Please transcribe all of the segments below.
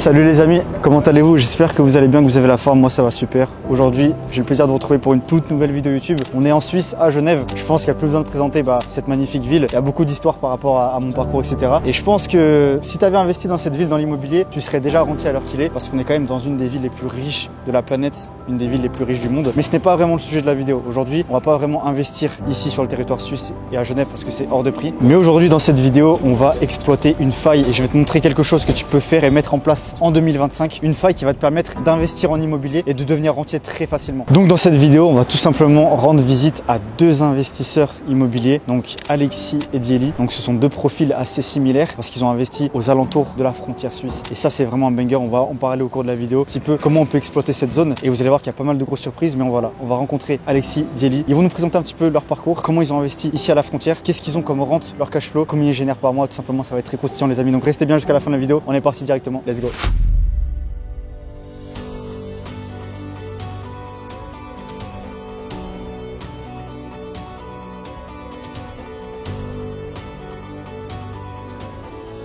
Salut les amis, comment allez-vous? J'espère que vous allez bien, que vous avez la forme, moi ça va super. Aujourd'hui, j'ai le plaisir de vous retrouver pour une toute nouvelle vidéo YouTube. On est en Suisse, à Genève. Je pense qu'il n'y a plus besoin de présenter cette magnifique ville. Il y a beaucoup d'histoires par rapport à mon parcours, etc. Et je pense que si tu avais investi dans cette ville, dans l'immobilier, tu serais déjà rentier à l'heure qu'il est, parce qu'on est quand même dans une des villes les plus riches de la planète, une des villes les plus riches du monde. Mais ce n'est pas vraiment le sujet de la vidéo. Aujourd'hui, on va pas vraiment investir ici sur le territoire suisse et à Genève parce que c'est hors de prix. Mais aujourd'hui, dans cette vidéo, on va exploiter une faille et je vais te montrer quelque chose que tu peux faire et mettre en place en 2025, une faille qui va te permettre d'investir en immobilier et de devenir rentier très facilement. Donc dans cette vidéo, on va tout simplement rendre visite à deux investisseurs immobiliers, donc Alexis et Diely. Donc ce sont deux profils assez similaires parce qu'ils ont investi aux alentours de la frontière suisse. Et ça, c'est vraiment un banger. On va en parler au cours de la vidéo, un petit peu comment on peut exploiter cette zone. Et vous allez voir qu'il y a pas mal de grosses surprises, mais on va rencontrer Alexis, Diely. Ils vont nous présenter un petit peu leur parcours, comment ils ont investi ici à la frontière, qu'est-ce qu'ils ont comme rente, leur cash flow, combien ils génèrent par mois. Tout simplement, ça va être très croustillant les amis. Donc restez bien jusqu'à la fin de la vidéo. On est parti directement. Let's go.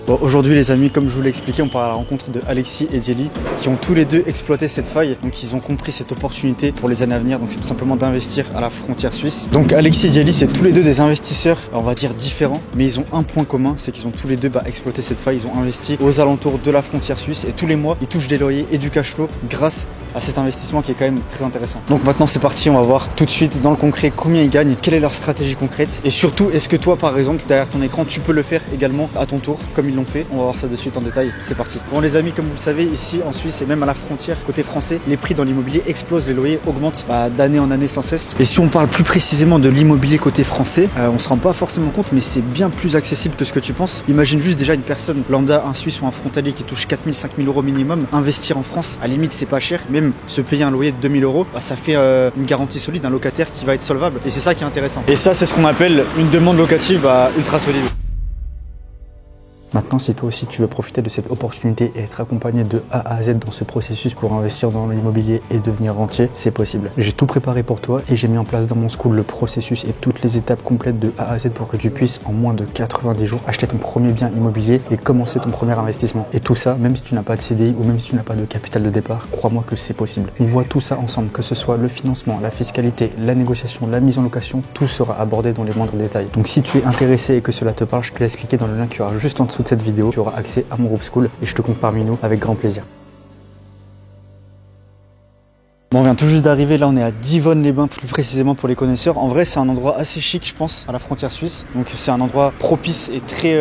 Bon, aujourd'hui les amis, comme je vous l'ai expliqué, on part à la rencontre de Alexis et Diely qui ont tous les deux exploité cette faille. Donc ils ont compris cette opportunité pour les années à venir. Donc c'est tout simplement d'investir à la frontière suisse. Donc Alexis et Diely, c'est tous les deux des investisseurs, on va dire différents, mais ils ont un point commun, c'est qu'ils ont tous les deux exploité cette faille. Ils ont investi aux alentours de la frontière suisse et tous les mois ils touchent des loyers et du cash flow grâce à cet investissement qui est quand même très intéressant. Donc maintenant c'est parti, on va voir tout de suite dans le concret combien ils gagnent, quelle est leur stratégie concrète et surtout est-ce que toi par exemple derrière ton écran tu peux le faire également à ton tour comme ils l'ont fait. On va voir ça de suite en détail, c'est parti. Bon les amis, comme vous le savez, ici en Suisse et même à la frontière côté français, les prix dans l'immobilier explosent, les loyers augmentent d'année en année sans cesse. Et si on parle plus précisément de l'immobilier côté français, on se rend pas forcément compte, mais c'est bien plus accessible que ce que tu penses. Imagine juste déjà une personne lambda, un Suisse ou un frontalier qui touche 4 000, 5 000 euros minimum, investir en France, à la limite c'est pas cher, même se payer un loyer de 2 000 euros, ça fait une garantie solide, un locataire qui va être solvable. Et c'est ça qui est intéressant. Et ça c'est ce qu'on appelle une demande locative ultra solide. Maintenant, si toi aussi tu veux profiter de cette opportunité et être accompagné de A à Z dans ce processus pour investir dans l'immobilier et devenir rentier, c'est possible. J'ai tout préparé pour toi et j'ai mis en place dans mon school le processus et toutes les étapes complètes de A à Z pour que tu puisses en moins de 90 jours acheter ton premier bien immobilier et commencer ton premier investissement. Et tout ça, même si tu n'as pas de CDI ou même si tu n'as pas de capital de départ, crois-moi que c'est possible. On voit tout ça ensemble, que ce soit le financement, la fiscalité, la négociation, la mise en location, tout sera abordé dans les moindres détails. Donc si tu es intéressé et que cela te parle, je te laisse cliquer dans le lien qui aura juste en dessous de cette vidéo, tu auras accès à mon groupe School et je te compte parmi nous avec grand plaisir. Bon, on vient tout juste d'arriver, là on est à Divonne-les-Bains plus précisément pour les connaisseurs. En vrai c'est un endroit assez chic je pense à la frontière suisse. Donc c'est un endroit propice et très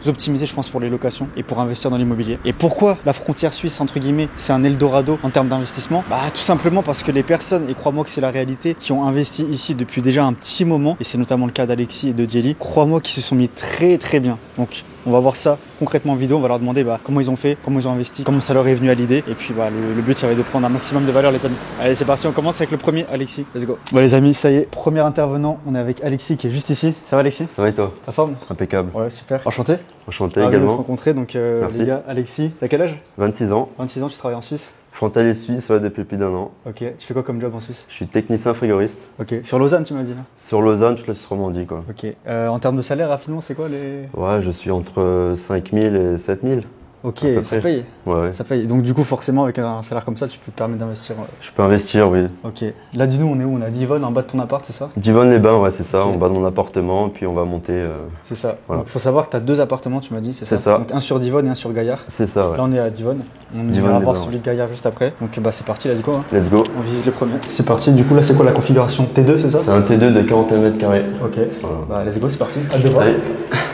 optimisé je pense pour les locations et pour investir dans l'immobilier. Et pourquoi la frontière suisse entre guillemets c'est un Eldorado en termes d'investissement? Tout simplement parce que les personnes, et crois-moi que c'est la réalité, qui ont investi ici depuis déjà un petit moment, et c'est notamment le cas d'Alexis et de Diely, crois-moi qu'ils se sont mis très très bien. Donc on va voir ça concrètement en vidéo, on va leur demander comment ils ont fait, comment ils ont investi, comment ça leur est venu à l'idée. Et puis le but ça va être de prendre un maximum de valeur les amis. Allez c'est parti, on commence avec le premier, Alexis, let's go. Bon les amis, ça y est, premier intervenant, on est avec Alexis qui est juste ici. Ça va Alexis? Ça va et toi? Ta forme? Impeccable. Ouais super. Enchanté. Enchanté également. De se rencontrer, donc les gars, Alexis, t'as quel âge? 26 ans. 26 ans, tu travailles en Suisse? Frontalier suisse, ouais, depuis plus d'1 an. Ok, tu fais quoi comme job en Suisse? Je suis technicien frigoriste. Ok, sur Lausanne tu m'as dit? Sur Lausanne, toute la Suisse romandie quoi. Ok, en termes de salaire rapidement, c'est quoi les... Ouais, je suis entre 5 000 et 7 000. Ok, ça paye. Ouais. Ça paye. Donc du coup forcément avec un salaire comme ça, tu peux te permettre d'investir. Je peux investir, oui. Ok. Là dis-nous, on est où? On est à Divonne, en bas de ton appart, c'est ça? Divonne-les-Bains, ouais, c'est ça, okay. En bas de mon appartement, puis on va monter. C'est ça. Voilà. Donc faut savoir que tu as deux appartements, tu m'as dit, c'est ça? C'est ça. Donc un sur Divonne et un sur Gaillard. C'est ça, ouais. Là on est à Divonne. On va voir celui de Gaillard juste après. Donc c'est parti, let's go. Hein. Let's go. On visite le premier. C'est parti. Du coup là c'est quoi la configuration? T2, c'est ça? C'est un T2 de 41 mètres carrés. Ok. Voilà. Let's go, c'est parti. Hâte de voir. Allez.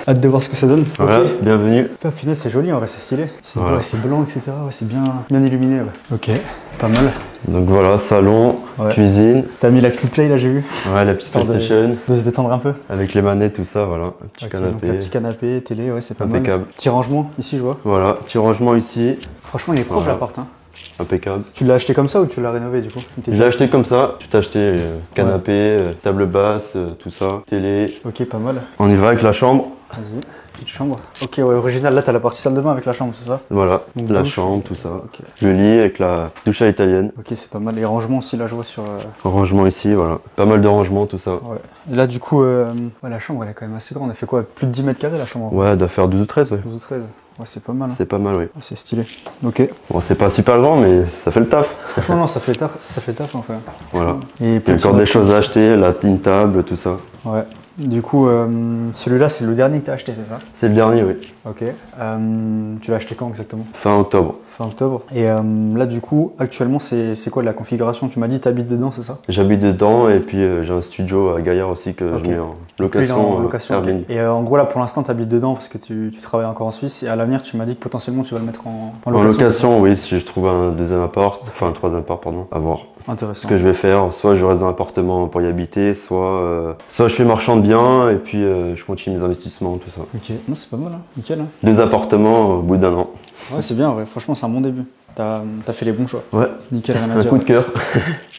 Hâte de voir ce que ça donne. Voilà, okay. Bienvenue. Ah, punaise, c'est joli, en vrai, c'est stylé. C'est blanc, etc. Ouais, c'est bien illuminé. Ouais. Ok, pas mal. Donc voilà, salon, cuisine. T'as mis la petite play là, j'ai vu. Ouais, la petite PlayStation. De se détendre un peu. Avec les manettes, tout ça, voilà. Un petit canapé. Un petit canapé, télé, ouais, c'est pas impeccable. Mal. Petit rangement, ici, je vois. Voilà, petit rangement ici. Franchement, il est propre l'appart. Hein. Impeccable. Tu l'as acheté comme ça ou tu l'as rénové du coup? Je l'ai acheté comme ça. Tu t'as acheté canapé, table basse, tout ça, télé. Ok, pas mal. On y va avec la chambre. Vas-y, petite chambre. Ok, ouais, original. Là, t'as la partie salle de bain avec la chambre, c'est ça? Voilà, donc, la chambre, tout ça. Okay. Le lit avec la douche à l'italienne. Ok, c'est pas mal. Les rangements aussi, là, je vois sur. Rangement ici, voilà. Pas mal de rangements, tout ça. Ouais. Et là, du coup, la chambre, elle est quand même assez grande. Elle fait quoi? Plus de 10 mètres carrés la chambre? Ouais, elle doit faire 12 ou 13, ouais. 12 ou 13. Ouais, c'est pas mal. Hein. C'est pas mal, oui. Ouais, c'est stylé. Ok. Bon, c'est pas super grand, mais ça fait le taf. Franchement, non, ça fait le taf en fait. Voilà. Et Il y a encore des choses à acheter, une table, tout ça. Ouais. Du coup, celui-là, c'est le dernier que tu as acheté, c'est ça? C'est le dernier, oui. Ok. Tu l'as acheté quand exactement? Fin octobre. Fin octobre. Et là, du coup, actuellement, c'est quoi la configuration? Tu m'as dit que tu habites dedans, c'est ça? J'habite dedans et puis j'ai un studio à Gaillard aussi que je mets en location, Airbnb. Et en gros, là, pour l'instant, tu habites dedans parce que tu travailles encore en Suisse. Et à l'avenir, tu m'as dit que potentiellement, tu vas le mettre en location. En location, oui, si je trouve un deuxième appart, enfin un troisième appart, pardon, à voir. Intéressant. Ce que je vais faire, soit je reste dans l'appartement pour y habiter, soit je fais marchand de biens et puis je continue mes investissements, tout ça. Ok, non, c'est pas mal, hein. Nickel. Hein. 2 appartements au bout d'1 an. Ouais, c'est bien, ouais. Franchement, c'est un bon début. T'as fait les bons choix. Ouais. Nickel, rien à Un dire. coup de cœur.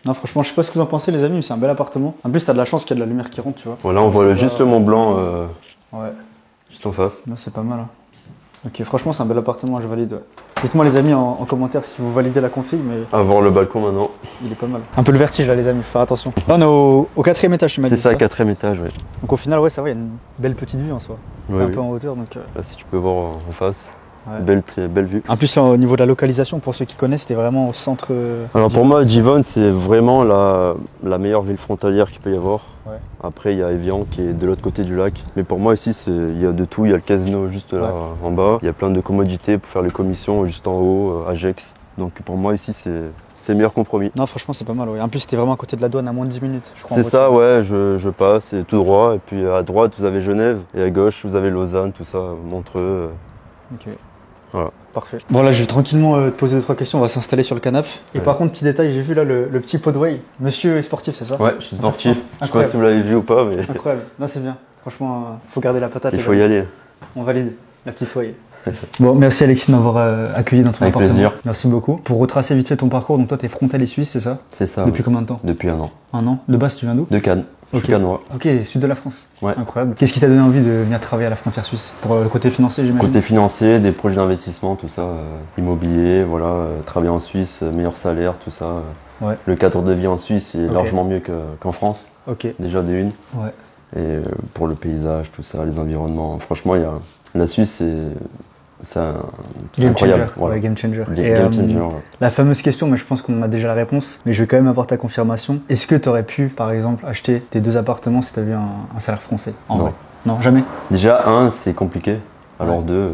Non, franchement, je sais pas ce que vous en pensez, les amis, mais c'est un bel appartement. En plus, t'as de la chance qu'il y a de la lumière qui rentre, tu vois. Voilà, on voit juste le Mont Blanc ouais. juste en face. Non, c'est pas mal. Hein. Ok, franchement, c'est un bel appartement, je valide. Ouais. Dites-moi, les amis, en commentaire si vous validez la config, mais À voir le balcon maintenant. il est pas mal. Un peu le vertige, là, les amis, faut faire attention. Là, on est au 4e étage, tu m'as dit. C'est ça, 4e étage, oui. Donc, au final, ouais, ça va, il y a une belle petite vue en soi. Oui, un oui. peu en hauteur, donc. Là, si tu peux voir en face, Ouais. belle vue. En plus, au niveau de la localisation, pour ceux qui connaissent, c'était vraiment au centre. Alors pour moi, Givon, c'est vraiment la meilleure ville frontalière qu'il peut y avoir. Ouais. Après, il y a Evian qui est de l'autre côté du lac. Mais pour moi, ici, il y a de tout. Il y a le casino juste là en bas. Il y a plein de commodités pour faire les commissions juste en haut, Agex. Donc pour moi, ici, c'est le meilleur compromis. Non, franchement, c'est pas mal. Ouais. En plus, c'était vraiment à côté de la douane, à moins de 10 minutes, je crois. C'est ça, ouais, je passe et tout droit. Et puis à droite, vous avez Genève. Et à gauche, vous avez Lausanne, tout ça, Montreux. Ok. Voilà. Parfait. Bon, là, je vais tranquillement te poser 2-3 questions. On va s'installer sur le canapé. Et par contre, petit détail, j'ai vu là le petit pot de whey. Monsieur est sportif, c'est ça? Ouais, je suis sportif. Je sais pas Incroyable. si vous l'avez vu ou pas, mais Incroyable. Non, c'est bien. Franchement, faut garder la patate. il les faut amis. y aller. On valide. La petite whey. Bon, merci Alexis de m'avoir accueilli dans ton Avec appartement. plaisir. Merci beaucoup. Pour retracer vite fait ton parcours, donc toi, t'es frontalier suisse, c'est ça? C'est ça. Depuis oui. combien de temps? Depuis 1 an. 1 an. De base, tu viens d'où? De Cannes. Je suis Ok. cannois. Ok, sud de la France. Ouais. Incroyable. Qu'est-ce qui t'a donné envie de venir travailler à la frontière suisse? Pour le côté financier, j'imagine? Côté financier, des projets d'investissement, tout ça, immobilier, voilà, travailler en Suisse, meilleur salaire, tout ça. Ouais. Le cadre de vie en Suisse est Ok. largement mieux qu'en France, Ok. déjà de une. Ouais. Et pour le paysage, tout ça, les environnements, franchement, la Suisse, c'est Game incroyable. changer. Voilà. Ouais, game changer. Et, Game changer, ouais. la fameuse question, mais je pense qu'on a déjà la réponse, mais je vais quand même avoir ta confirmation. Est-ce que tu aurais pu, par exemple, acheter tes 2 appartements si tu avais un salaire français? En Non. vrai. Non, jamais? Déjà, 1, c'est compliqué. Alors Ouais. 2,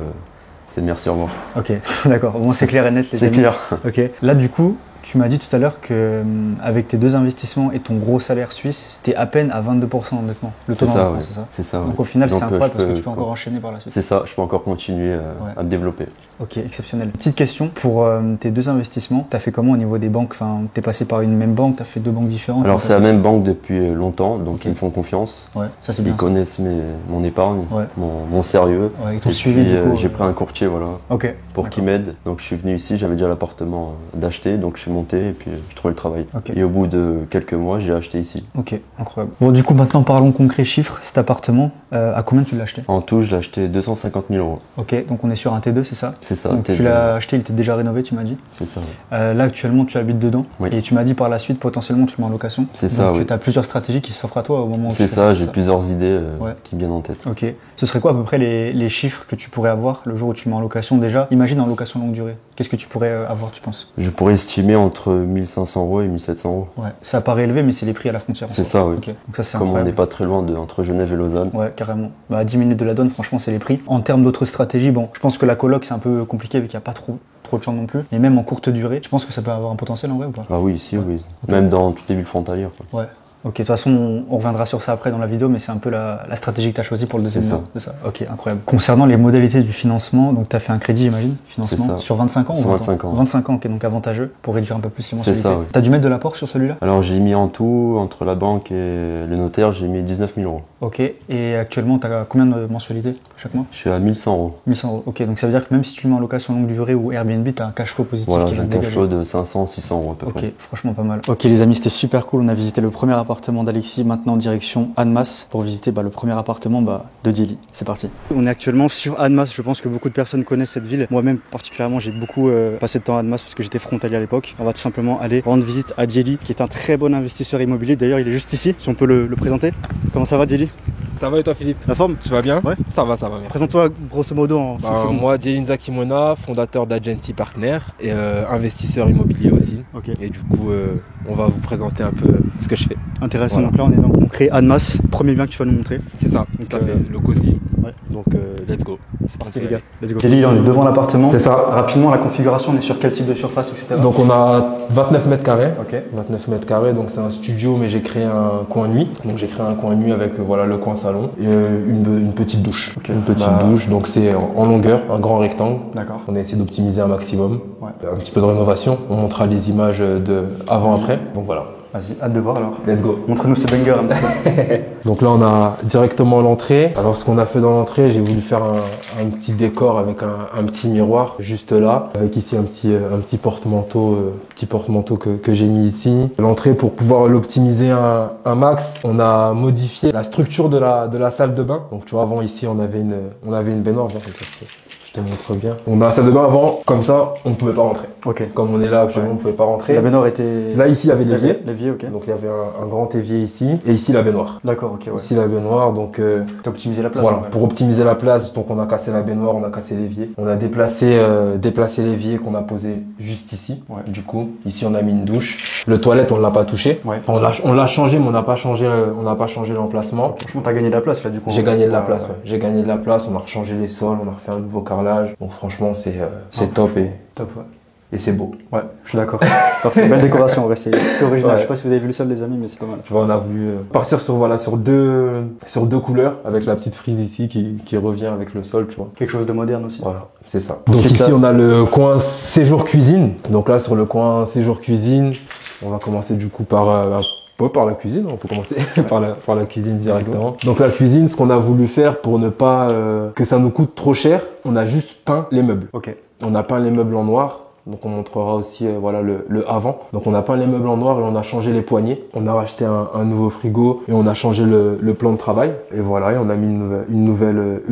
c'est merci, au revoir. Ok, d'accord. Au moins, c'est clair et net, les C'est amis. clair. Ok. Là, du coup, tu m'as dit tout à l'heure que avec tes 2 investissements et ton gros salaire suisse, t'es à peine à 22% honnêtement. Le taux C'est ça, d'endettement, ouais. c'est ça? C'est ça, ouais. Donc au final, c'est Donc, incroyable je parce que peux- tu peux encore enchaîner par la suite. C'est ça, je peux encore continuer à me développer. Ok, exceptionnel. Petite question, pour tes 2 investissements, t'as fait comment au niveau des banques? Enfin, t'es passé par une même banque, t'as fait 2 banques différentes? Alors c'est la même banque depuis longtemps, donc Ok. ils me font confiance. Ouais, ça c'est Ils bien. connaissent mon épargne, Ouais. mon sérieux. Ouais, ils t'ont Et suivi puis, du coup. j'ai pris un courtier voilà, Ok. pour qu'il m'aide. Donc je suis venu ici, j'avais déjà l'appartement d'acheter, donc je suis monté et puis je trouvais le travail. Ok. Et au bout de quelques mois, j'ai acheté ici. Ok, incroyable. Bon, du coup, maintenant parlons concret chiffres. Cet appartement, à combien tu l'as acheté? En tout, je l'ai acheté 250 000 euros. Ok, donc on est sur un T2, c'est ça? C'est ça. Donc T2. tu l'as acheté, il était déjà rénové, tu m'as dit. C'est ça. Là actuellement tu habites dedans Oui. et tu m'as dit par la suite potentiellement tu le mets en location. C'est ça, Donc oui. tu as plusieurs stratégies qui s'offrent à toi au moment où C'est tu fais ça, c'est j'ai plusieurs idées Ouais. qui me viennent en tête. Ok. Ce serait quoi à peu près les chiffres que tu pourrais avoir le jour où tu le mets en location déjà? Imagine en location longue durée. Qu'est-ce que tu pourrais avoir, tu penses? Je pourrais estimer entre 1500 euros et 1700 euros. Ouais. Ça paraît élevé mais c'est les prix à la frontière. en C'est soi. ça, oui. Ok. Donc ça c'est Comme on incroyable. n'est pas très loin entre Genève et Lausanne. Ouais, carrément. Bah, à 10 minutes de la donne, franchement, c'est les prix. En termes d'autres stratégies, bon, je pense que la coloc, c'est un peu compliqué vu qu'il n'y a pas trop de champs non plus. Mais même en courte durée, je pense que ça peut avoir un potentiel en vrai ou pas? Ah oui, ici, oui. Ok. Même dans toutes les villes frontalières. Quoi. Ouais. Ok, de toute façon, on reviendra sur ça après dans la vidéo, mais c'est un peu la stratégie que tu as choisie pour le deuxième C'est ça. mois. C'est ça. Ok, incroyable. Concernant les modalités du financement, donc tu as fait un crédit, j'imagine, financement, C'est ça. sur 25 ans Sur ou 20 25 ans. 25 ans, ok, donc avantageux pour réduire un peu plus les C'est mensualités. ça, oui. Tu as dû mettre de l'apport sur celui-là? Alors j'ai mis en tout, entre la banque et le notaire, j'ai mis 19 000 euros. Ok, et actuellement, tu as combien de mensualités chaque mois? Je suis à 1100 euros. 1100 euros. Ok, donc ça veut dire que même si tu le mets en location longue durée ou Airbnb, tu as un cash flow positif Voilà, qui j'ai va un se cash dégager. flow de 500, 600 euros à peu près. Ok, franchement pas mal. Ok les amis, c'était super cool. On a visité le premier appartement d'Alexis, maintenant direction Annemasse pour visiter le premier appartement de Diely. C'est parti. On est actuellement sur Annemasse. Je pense que beaucoup de personnes connaissent cette ville. Moi-même particulièrement, j'ai beaucoup passé de temps à Annemasse parce que j'étais frontalier à l'époque. On va tout simplement aller rendre visite à Diely, qui est un très bon investisseur immobilier. D'ailleurs, il est juste ici. Si on peut le présenter. Comment ça va Diely? Ça va et toi Philippe? La forme? Tu vas bien? Ouais. Ça va, ça va, merci. Présente-toi grosso modo en 5 secondes. Moi, Dielinza Kimona, fondateur d'Agency Partner et investisseur immobilier aussi. Ok. Et du coup, on va vous présenter un peu ce que je fais. Intéressant. Voilà. Donc là, on est dans concret Admas. Premier bien que tu vas nous montrer. C'est ça, Donc, tout à fait. Le COSI. ouais. Donc, let's go. C'est parti les gars. Let's go. Kelly, on est devant l'appartement. C'est ça. Rapidement, la configuration, on est sur quel type de surface, etc. Donc, on a 29 mètres carrés. Ok. 29 mètres carrés, donc c'est un studio, mais j'ai créé un coin nuit. Donc, j'ai créé un coin nuit avec voilà, le coin salon et une petite douche. Ok. Une petite douche, donc c'est en longueur, un grand rectangle. D'accord. On a essayé d'optimiser un maximum. Ouais. Un petit peu de rénovation. On montrera les images de avant-après. Donc voilà. Vas-y, hâte de voir alors. Let's go. Montre-nous ce banger un petit peu. Donc là, on a directement l'entrée. Alors, ce qu'on a fait dans l'entrée, j'ai voulu faire un petit décor avec un petit miroir juste là, avec ici un petit porte-manteau, que j'ai mis ici. L'entrée, pour pouvoir l'optimiser un max, on a modifié la structure de la salle de bain. Donc, tu vois, avant ici, on avait une baignoire. Viens, comme ça, je te montre bien. On a la salle de bain avant, comme ça, on ne pouvait pas rentrer. Ok. Comme on est là actuellement, on ne pouvait pas rentrer. La baignoire était. Là, ici, il y avait l'évier. L'évier, ok. Donc, il y avait un grand évier ici. Et ici, la baignoire. D'accord, ok, ouais. Ici, la baignoire. Donc, T'as optimisé la place. voilà, ouais. pour optimiser la place, donc on a cassé la baignoire, on a cassé l'évier. On a déplacé l'évier qu'on a posé juste ici. Ouais. Du coup, ici on a mis une douche. Le toilette, on l'a pas touché. Ouais. On l'a changé, mais on n'a pas changé l'emplacement. Franchement, t'as gagné de la place là du coup. J'ai gagné de la place, ouais. J'ai gagné de la place, on a rechangé les sols, on a refait un nouveau carrelage. Donc franchement, c'est top Top, ouais. et c'est beau. Ouais, je suis d'accord. Parfait. Belle décoration en vrai, c'est original. Ouais. Je sais pas si vous avez vu le sol les amis, mais c'est pas mal. Tu vois, on a voulu partir sur deux couleurs avec la petite frise ici qui revient avec le sol, tu vois. Quelque chose de moderne aussi. Voilà, c'est ça. Donc Ensuite, ici, on a le coin séjour cuisine. Donc là, sur le coin séjour cuisine, on va commencer du coup par la cuisine. On peut commencer par la cuisine directement. Donc la cuisine, ce qu'on a voulu faire pour ne pas que ça nous coûte trop cher, on a juste peint les meubles. Ok. On a peint les meubles en noir. Donc on montrera aussi voilà le avant. Donc on a peint les meubles en noir et on a changé les poignées. On a racheté un nouveau frigo et on a changé le plan de travail. Et voilà, et on a mis une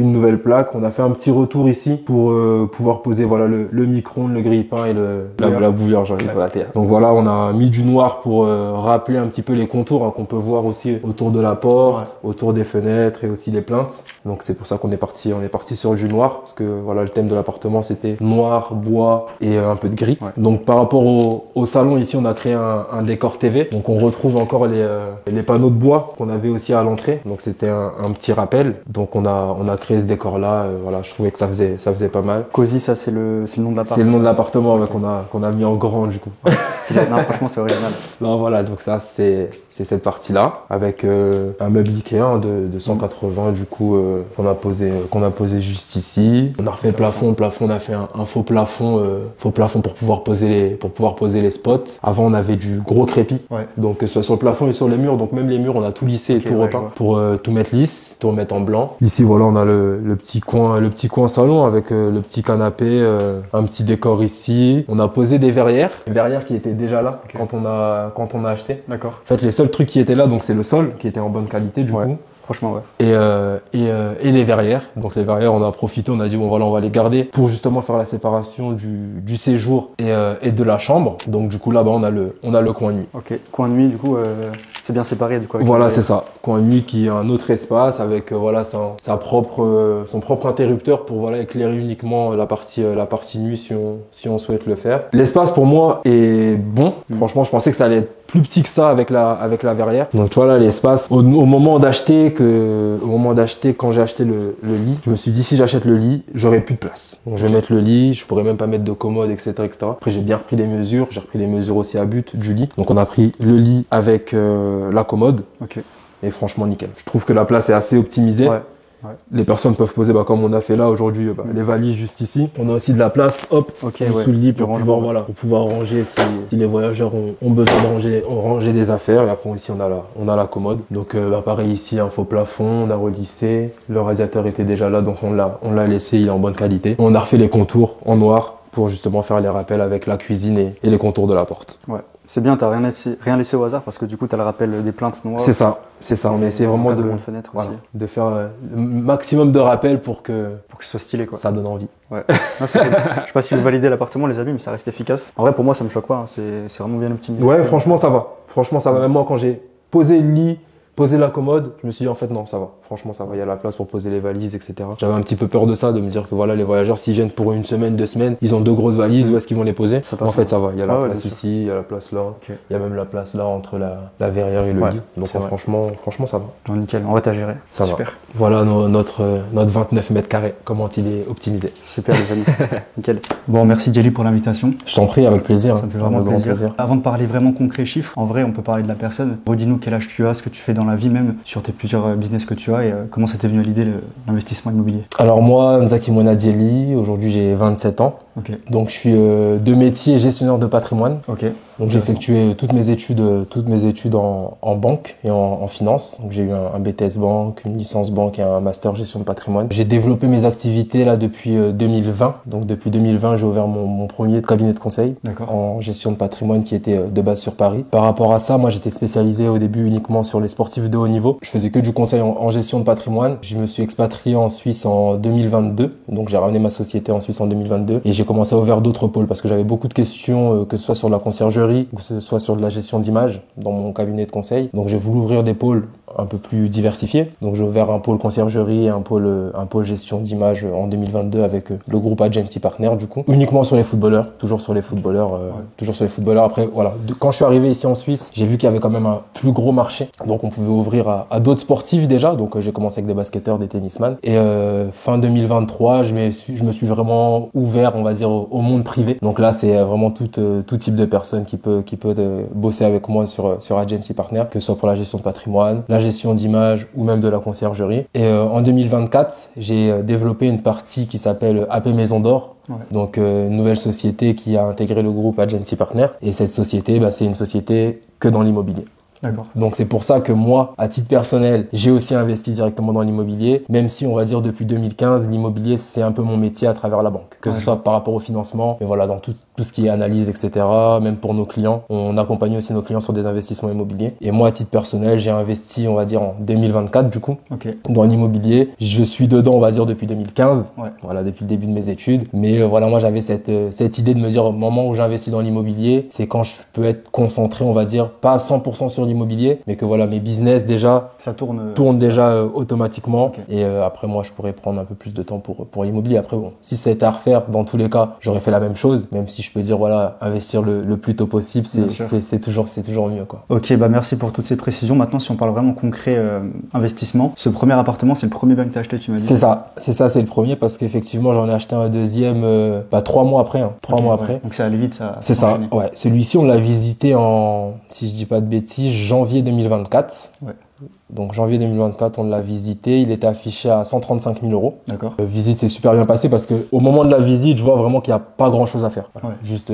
nouvelle plaque. On a fait un petit retour ici pour pouvoir poser voilà le micro-ondes, le grille-pain et la bouilloire, j'ai envie de la terre. Donc voilà, on a mis du noir pour rappeler un petit peu les contours qu'on peut voir aussi autour de la porte, autour des fenêtres et aussi des plaintes. Donc c'est pour ça qu'on est parti sur du noir parce que voilà, le thème de l'appartement c'était noir, bois et un peu de gris. Ouais. Donc par rapport au salon ici, on a créé un décor TV. Donc on retrouve encore les panneaux de bois qu'on avait aussi à l'entrée. Donc c'était un petit rappel. Donc on a créé ce décor là. Voilà, je trouvais que ça faisait pas mal. COSI, ça c'est le nom de l'appartement. C'est le nom de l'appartement qu'on a mis en grand du coup. Stylé. Non, franchement c'est original. Non voilà, donc ça c'est cette partie là avec un meuble Ikea de 180 du coup qu'on a posé juste ici. On a refait le plafond, on a fait un faux plafond pour pouvoir poser les spots. Avant on avait du gros crépi, donc que ce soit sur le plafond et sur les murs, donc même les murs on a tout lissé et tout repeint pour tout mettre lisse, tout remettre en blanc. Ici voilà, on a le petit coin salon avec le petit canapé, un petit décor ici. On a posé des verrières qui étaient déjà là quand on a acheté. D'accord. En fait les seuls trucs qui étaient là, donc c'est le sol qui était en bonne qualité du coup. Franchement, ouais. Et les verrières. Donc les verrières, on a profité, on a dit bon voilà, on va les garder pour justement faire la séparation du séjour et de la chambre. Donc du coup là-bas on a le coin nuit. Ok. Coin nuit, du coup, c'est bien séparé du coup. Voilà, c'est ça. Coin nuit qui est un autre espace avec voilà son propre interrupteur pour voilà éclairer uniquement la partie nuit si on souhaite le faire. L'espace pour moi est bon. Franchement, je pensais que ça allait être plus petit que ça avec la verrière. Donc voilà l'espace. Au moment d'acheter, quand j'ai acheté le lit, je me suis dit si j'achète le lit, j'aurai plus de place. Donc je vais mettre le lit, je pourrais même pas mettre de commode, etc., etc. Après j'ai bien repris les mesures, j'ai repris les mesures aussi à but du lit. Donc on a pris le lit avec la commode. Ok. Et franchement nickel. Je trouve que la place est assez optimisée. Ouais. Ouais. Les personnes peuvent poser comme on a fait là aujourd'hui les valises juste ici. On a aussi de la place sous le lit pour pouvoir ranger si les voyageurs ont besoin de ranger des affaires. Et après ici on a la commode. Donc pareil ici un faux plafond, on a relissé. Le radiateur était déjà là donc on l'a laissé, il est en bonne qualité. On a refait les contours en noir pour justement faire les rappels avec la cuisine et les contours de la porte. Ouais. C'est bien, t'as rien laissé au hasard parce que du coup t'as le rappel des plaintes noires. C'est ça. On a essayé vraiment de faire le maximum de rappels pour que ce soit stylé quoi. Ça donne envie. Ouais. Non, c'est cool. Je sais pas si vous validez l'appartement les amis, mais ça reste efficace. En vrai pour moi ça me choque pas, c'est vraiment bien optimisé. Ouais, franchement ça va. Même moi quand j'ai posé le lit, posé la commode, je me suis dit en fait non ça va. franchement ça va, il y a la place pour poser les valises, etc. J'avais un petit peu peur de ça, de me dire que voilà, les voyageurs s'ils viennent pour une semaine, 2 semaines, ils ont 2 grosses valises, où est-ce qu'ils vont les poser? En fait ça va, il y a la place ici, il y a la place là, il y a même la place là entre la verrière et le lit. Donc franchement ça va. Non, nickel, on va t'à gérer. Ça Super. va. Voilà notre 29 mètres carrés, comment il est optimisé. Super les amis. Nickel. Bon, merci Djely pour l'invitation. Je t'en prie, avec plaisir. Ça me fait vraiment plaisir. Avant de parler vraiment concret chiffres, en vrai on peut parler de la personne. Redis-nous quel âge tu as, ce que tu fais dans la vie même, sur tes plusieurs business que tu as et comment ça t'est venu à l'idée l'investissement immobilier. Alors moi, Nzaki Mona Djely, aujourd'hui j'ai 27 ans. Okay. Donc je suis de métier gestionnaire de patrimoine. Okay. Donc j'ai effectué toutes mes études en banque et en finance. Donc j'ai eu un BTS banque, une licence banque et un master gestion de patrimoine. J'ai développé mes activités là depuis 2020. Donc depuis 2020, j'ai ouvert mon premier cabinet de conseil en gestion de patrimoine qui était de base sur Paris. Par rapport à ça, moi j'étais spécialisé au début uniquement sur les sportifs de haut niveau. Je faisais que du conseil en gestion de patrimoine. Je me suis expatrié en Suisse en 2022. Donc j'ai ramené ma société en Suisse en 2022 et j'ai commencé à ouvrir d'autres pôles parce que j'avais beaucoup de questions, que ce soit sur la conciergerie, que ce soit sur de la gestion d'image dans mon cabinet de conseil. Donc j'ai voulu ouvrir des pôles un peu plus diversifiés. Donc j'ai ouvert un pôle conciergerie et un pôle gestion d'image en 2022 avec le groupe Agency Partner du coup. Uniquement sur les footballeurs, toujours sur les footballeurs. Après voilà, quand je suis arrivé ici en Suisse, j'ai vu qu'il y avait quand même un plus gros marché. Donc on pouvait ouvrir à d'autres sportifs déjà. Donc j'ai commencé avec des basketteurs, des tennisman. Et fin 2023, je me suis vraiment ouvert, on va dire, au monde privé. Donc là c'est vraiment tout type de personnes qui peut bosser avec moi sur Agency Partner, que ce soit pour la gestion de patrimoine, la gestion d'image ou même de la conciergerie. Et en 2024, j'ai développé une partie qui s'appelle AP Maison d'Or. Ouais. Donc une nouvelle société qui a intégré le groupe Agency Partner. Et cette société, c'est une société que dans l'immobilier. D'accord. Donc c'est pour ça que moi, à titre personnel, j'ai aussi investi directement dans l'immobilier, même si on va dire depuis 2015, l'immobilier c'est un peu mon métier à travers la banque, que ce soit par rapport au financement, mais voilà, dans tout ce qui est analyse, etc. Même pour nos clients, on accompagne aussi nos clients sur des investissements immobiliers. Et moi, à titre personnel, j'ai investi, on va dire en 2024 du coup, dans l'immobilier. Je suis dedans, on va dire depuis 2015, voilà, depuis le début de mes études. Mais voilà, moi j'avais cette idée de me dire, au moment où j'investis dans l'immobilier, c'est quand je peux être concentré, on va dire, pas à 100% sur l'immobilier, mais que voilà, mes business déjà ça tourne déjà automatiquement. Et après moi je pourrais prendre un peu plus de temps pour l'immobilier. Après bon, si c'était à refaire, dans tous les cas j'aurais fait la même chose, même si je peux dire voilà, investir le plus tôt possible, c'est toujours mieux quoi. Ok, bah merci pour toutes ces précisions. Maintenant si on parle vraiment concret investissement, ce premier appartement c'est le premier bien que tu as acheté, tu m'as dit? C'est le premier, parce qu'effectivement j'en ai acheté un deuxième 3 mois après, 3 mois après. Donc ça allait vite, ça. C'est ça, ouais. Celui-ci on l'a visité en, si je dis pas de bêtises, janvier 2024. Ouais. Donc janvier 2024, on l'a visité. Il était affiché à 135 000 €. D'accord. La visite s'est super bien passée parce que au moment de la visite, je vois vraiment qu'il n'y a pas grand chose à faire. Ouais. Juste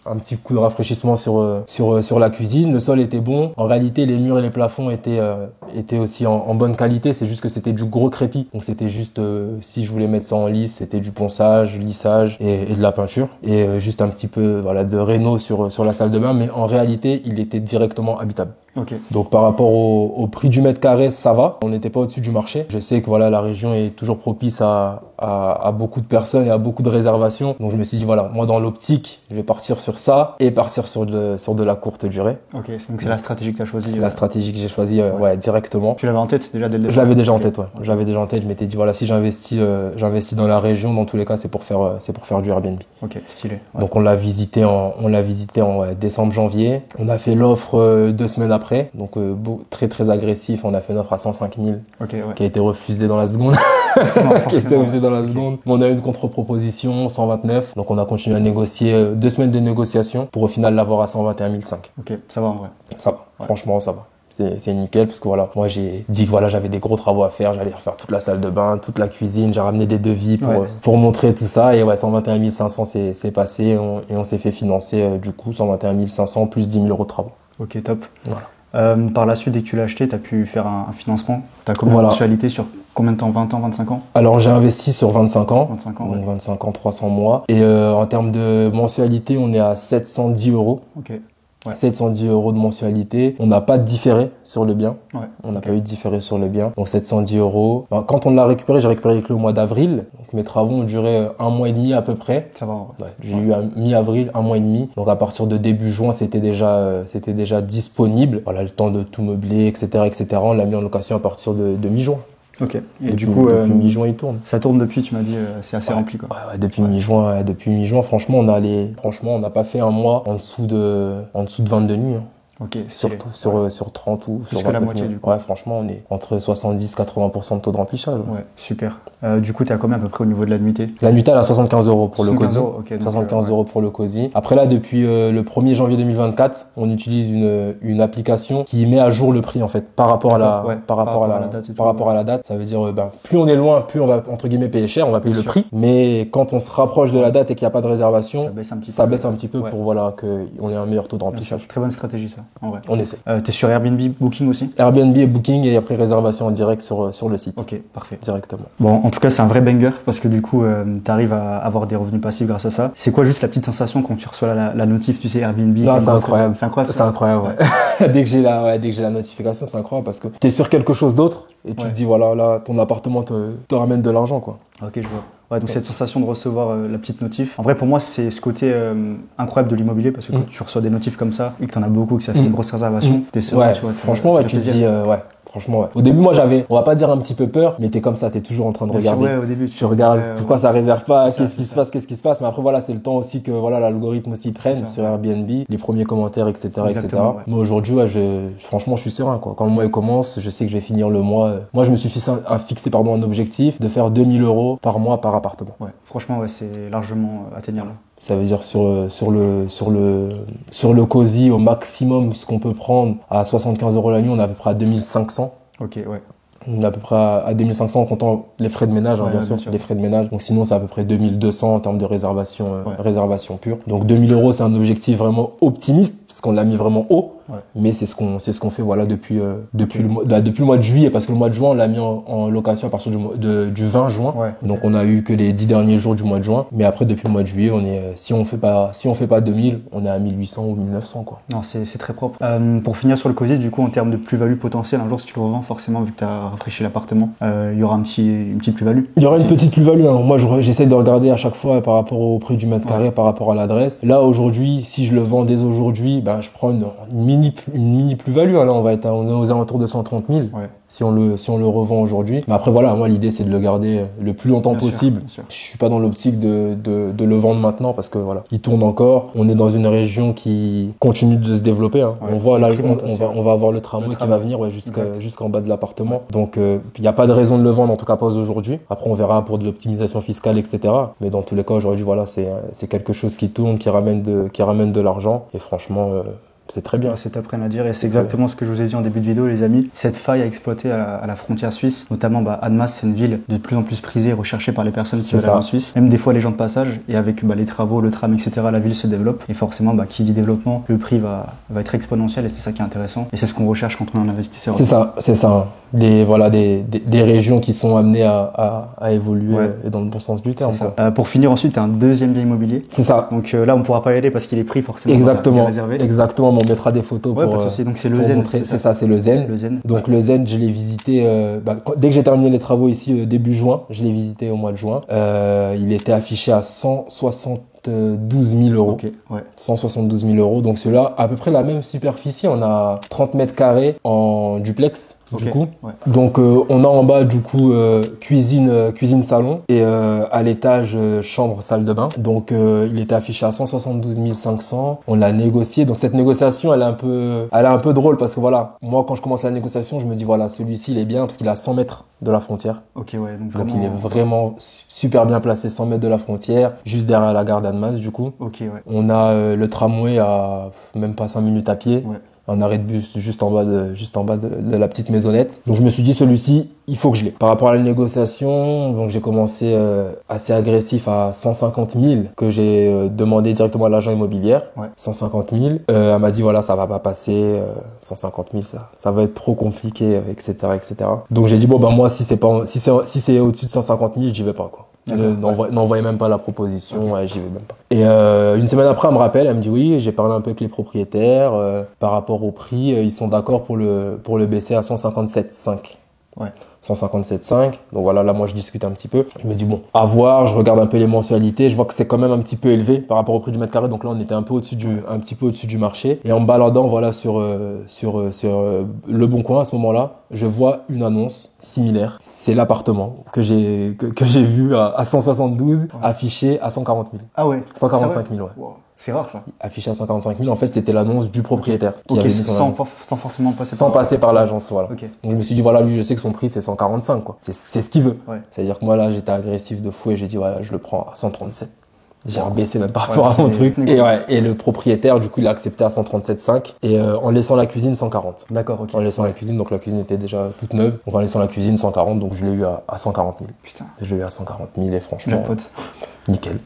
un petit coup de rafraîchissement sur la cuisine. Le sol était bon. En réalité, les murs et les plafonds étaient aussi en bonne qualité. C'est juste que c'était du gros crépi. Donc c'était juste, si je voulais mettre ça en lisse, c'était du ponçage, lissage et de la peinture. Et juste un petit peu voilà, de réno sur la salle de bain. Mais en réalité, il était directement habitable. Okay. Donc par rapport au prix du mètre carré, ça va. On n'était pas au-dessus du marché. Je sais que voilà, la région est toujours propice à beaucoup de personnes et à beaucoup de réservations. Donc je me suis dit voilà, moi dans l'optique, je vais partir sur ça et partir sur de la courte durée. Ok, donc c'est la stratégie que tu as choisie. C'est la stratégie que j'ai choisie directement. Tu l'avais en tête déjà dès le départ? Je l'avais déjà en tête, ouais. Je l'avais déjà en tête. Je m'étais dit voilà, si j'investis dans la région, dans tous les cas, c'est pour faire du Airbnb. Ok, stylé. Ouais. Donc on l'a visité en décembre, janvier. On a fait l'offre 2 semaines après. Donc très très agressif, on a fait une offre à 105 000 qui a été refusée dans la seconde. On a eu une contre-proposition 129, donc on a continué à négocier 2 semaines de négociation pour au final l'avoir à 121 500. Ok, ça va en vrai. Ça va, ouais. Franchement ça va. C'est nickel parce que voilà, moi j'ai dit que voilà, j'avais des gros travaux à faire, j'allais refaire toute la salle de bain, toute la cuisine, j'ai ramené des devis pour montrer tout ça et ouais, 121 500 c'est passé et on s'est fait financer du coup 121 500 plus 10 000 € de travaux. Ok, top. Voilà. Par la suite, dès que tu l'as acheté, tu as pu faire un financement. Tu as combien de mensualités sur combien de temps? 20 ans, 25 ans? Alors j'ai investi sur 25 ans. 25 ans, donc 25 ans, 300 mois. Et en termes de mensualité, on est à 710 €. Ok. Ouais. 710 € de mensualité. On n'a pas de différé sur le bien. Ouais. On n'a pas eu de différé sur le bien. Donc 710 €. Ben, quand on l'a récupéré, j'ai récupéré le mois d'avril. Donc mes travaux ont duré 1 mois et demi à peu près. Ça va. Ouais, j'ai eu mi-avril, 1 mois et demi. Donc à partir de début juin, c'était déjà disponible. Voilà, le temps de tout meubler, etc., etc. On l'a mis en location à partir de mi-juin. Ok. Et Depuis, du coup, depuis mi-juin, il tourne. ça tourne depuis, tu m'as dit, c'est assez rempli quoi. Ouais, depuis mi-juin, franchement, on n'a pas fait un mois en dessous de 22 nuits. Hein. Ok, Sur 30 ou plus sur que la 29 moitié nuits. du coup. Ouais, franchement, on est entre 70-80% de taux de remplissage. Ouais, super. Du coup, t'es à combien à peu près au niveau de la nuitée? La nuitée, elle a 75 € pour le 75 COSI. €, ok, donc, 75 € pour le COSI. Après là, depuis le 1er janvier 2024, on utilise une application qui met à jour le prix en fait par rapport à la date. Ça veut dire plus on est loin, plus on va entre guillemets payer cher, on va payer Bien le sûr. prix. Mais quand on se rapproche de la date et qu'il n'y a pas de réservation, ça baisse un petit peu, ouais. Pour voilà qu'on ait un meilleur taux de remplissage. Très bonne stratégie ça, en vrai. On essaie. T'es sur Airbnb Booking aussi? Airbnb et Booking et après réservation en direct sur le site. Ok, parfait. Directement. Bon, en tout cas, c'est un vrai banger parce que du coup, t'arrives à avoir des revenus passifs grâce à ça. C'est quoi juste la petite sensation quand tu reçois la notif, tu sais, Airbnb? Non, c'est incroyable. C'est incroyable. C'est incroyable, ouais. Dès que j'ai la notification, c'est incroyable parce que t'es sur quelque chose d'autre et tu te dis voilà, là, ton appartement te ramène de l'argent, quoi. Ok, je vois. Ouais, donc cette sensation de recevoir la petite notif. En vrai, pour moi, c'est ce côté incroyable de l'immobilier parce que quand tu reçois des notifs comme ça et que t'en as beaucoup, que ça fait une grosse réservation, t'es serein, tu vois. Franchement, ouais, tu te dis, franchement, ouais. Au début, moi, j'avais, on va pas dire un petit peu peur, mais t'es comme ça, t'es toujours en train de regarder. Ouais, au début, tu regardes pourquoi ça réserve pas, qu'est-ce qui se passe. Mais après, voilà, c'est le temps aussi que, voilà, l'algorithme aussi prenne sur Airbnb, les premiers commentaires, etc., etc. Ouais. Mais aujourd'hui, ouais, franchement, je suis serein, quoi. Quand le mois commence, je sais que je vais finir le mois. Moi, je me suis fixé un objectif de faire 2000 € par mois par appartement. Ouais, franchement, ouais, c'est largement atteignable. Ça veut dire sur le COSI au maximum, ce qu'on peut prendre à 75 € la nuit, on est à peu près à 2500. Ok, ouais. On est à peu près à 2500 en comptant les frais de ménage, bien sûr, les frais de ménage. Donc sinon, c'est à peu près 2200 en termes de réservation pure. Donc 2000 €, c'est un objectif vraiment optimiste parce qu'on l'a mis vraiment haut. Ouais. Mais c'est ce qu'on fait voilà depuis le mois de juillet parce que le mois de juin on l'a mis en location à partir du 20 juin. Ouais. Donc on a eu que les 10 derniers jours du mois de juin. Mais après depuis le mois de juillet on est si on fait pas 2000 on est à 1800 ou 1900 quoi. Non c'est très propre. Pour finir sur le COSI du coup en termes de plus-value potentielle un jour si tu le revends forcément vu que tu as rafraîchi l'appartement il y aura une petite plus-value. Il y aura une petite plus-value. Hein. Moi j'essaie de regarder à chaque fois par rapport au prix du mètre carré par rapport à l'adresse. Là aujourd'hui si je le vends dès aujourd'hui je prends une mini plus-value, là on est aux alentours de 130 000 si on le revend aujourd'hui. Mais après voilà, moi l'idée c'est de le garder le plus longtemps possible. Je suis pas dans l'optique de le vendre maintenant parce que voilà, il tourne encore. On est dans une région qui continue de se développer. Hein. On voit là, on va avoir le tramway qui va venir jusqu'en bas de l'appartement. Donc il n'y a pas de raison de le vendre, en tout cas pas aujourd'hui. Après on verra pour de l'optimisation fiscale, etc. Mais dans tous les cas aujourd'hui voilà, c'est quelque chose qui tourne, qui ramène de l'argent et franchement c'est très bien. C'est top, rien à dire. Et c'est exactement ce que je vous ai dit en début de vidéo, les amis. Cette faille à exploiter à la frontière suisse, notamment Annemasse, c'est une ville de plus en plus prisée et recherchée par les personnes qui veulent aller en Suisse. Même des fois les gens de passage. Et avec les travaux, le tram, etc., la ville se développe. Et forcément, qui dit développement, le prix va être exponentiel et c'est ça qui est intéressant. Et c'est ce qu'on recherche quand on est un investisseur. C'est ça. Des régions qui sont amenées à évoluer et dans le bon sens du terme. Pour finir ensuite, un deuxième bien immobilier. C'est ça. Donc là, on pourra pas y aller parce qu'il est pris forcément. Exactement. On mettra des photos pour donc c'est le Zen. C'est ça, c'est le Zen. Donc le Zen, je l'ai visité dès que j'ai terminé les travaux ici début juin, je l'ai visité au mois de juin. Il était affiché à 172 000 €. Okay, 172 000 €. Donc celui-là, à peu près la même superficie. On a 30 mètres carrés en duplex. Du coup. Donc on a en bas du coup cuisine salon et à l'étage chambre salle de bain. Donc il était affiché à 172 500. On l'a négocié. Donc cette négociation elle est un peu drôle parce que voilà, moi quand je commence la négociation, je me dis voilà, celui-ci il est bien parce qu'il est à 100 mètres de la frontière. Donc vraiment... Donc il est vraiment super bien placé, 100 mètres de la frontière, juste derrière la gare d'Annemasse du coup. On a le tramway à même pas 5 minutes à pied. Un arrêt de bus juste en bas de la petite maisonnette. Donc je me suis dit celui-ci, il faut que je l'ai. Par rapport à la négociation, donc j'ai commencé assez agressif à 150 000 que j'ai demandé directement à l'agent immobilière. 150 000. Elle m'a dit voilà, ça va pas passer. 150 000, ça va être trop compliqué, etc., etc. Donc j'ai dit bon moi si c'est au-dessus de 150 000, j'y vais pas quoi. N'envoyez même pas la proposition, j'y vais même pas. Et une semaine après, elle me rappelle, elle me dit oui, j'ai parlé un peu avec les propriétaires par rapport au prix, ils sont d'accord pour le baisser à 157,5. Ouais. 157,5. Donc voilà, là moi je discute un petit peu. Je me dis bon, à voir, je regarde un peu les mensualités, je vois que c'est quand même un petit peu élevé par rapport au prix du mètre carré. Donc là on était un petit peu au-dessus du marché. Et en me baladant voilà sur Le Bon Coin à ce moment-là, je vois une annonce similaire. C'est l'appartement que j'ai vu à 172 affiché à 140 000. Ah ouais. 145 000 ouais. Wow. C'est rare ça. Affiché à 145 000, en fait c'était l'annonce du propriétaire. Qui avait mis son sans annonce. forcément passer Sans passer par l'agence, voilà. Ok. Donc je me suis dit voilà, lui je sais que son prix c'est 145 quoi. C'est ce qu'il veut. Ouais. C'est-à-dire que moi là j'étais agressif de fou et j'ai dit voilà, je le prends à 137. J'ai rebaissé même par rapport à mon truc. Et le propriétaire, du coup, il a accepté à 137,5 et en laissant la cuisine 140. D'accord, ok. En laissant la cuisine, donc la cuisine était déjà toute neuve. Donc en laissant la cuisine 140, donc je l'ai eu à 140 000. Putain. Je l'ai eu à 140 000 et franchement, Jackpot. nickel.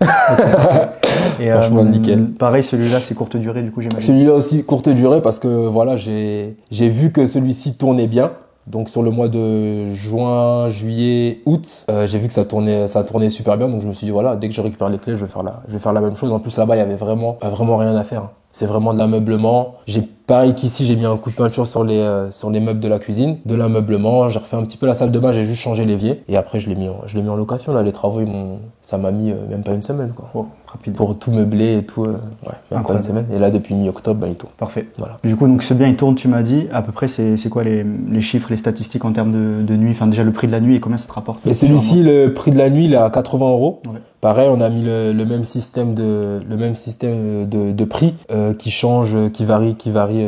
Et Franchement, nickel. Pareil, celui-là, c'est courte durée, du coup, j'imagine. Celui-là aussi, courte durée parce que voilà, j'ai vu que celui-ci tournait bien. Donc sur le mois de juin, juillet, août, j'ai vu que ça tournait super bien. Donc je me suis dit voilà, dès que je récupère les clés, je vais faire la même chose. En plus là-bas, il y avait vraiment rien à faire. C'est vraiment de l'ameublement. Pareil qu'ici, j'ai mis un coup de peinture sur les meubles de la cuisine, de l'ameublement. J'ai refait un petit peu la salle de bain, j'ai juste changé l'évier. Et après, je l'ai mis en location. Là, les travaux, ça m'a mis même pas une semaine, quoi. Oh, rapide. Pour tout meubler et tout, même pas une semaine. Et là, depuis mi-octobre, il tourne. Parfait. Voilà. Du coup, donc ce bien, il tourne, tu m'as dit. À peu près, c'est quoi les chiffres, les statistiques en termes de nuit? Enfin, déjà, le prix de la nuit et combien ça te rapporte? Et celui-ci, le prix de la nuit, il est à 80 €. Ouais. Pareil, on a mis le même système de prix qui change, qui varie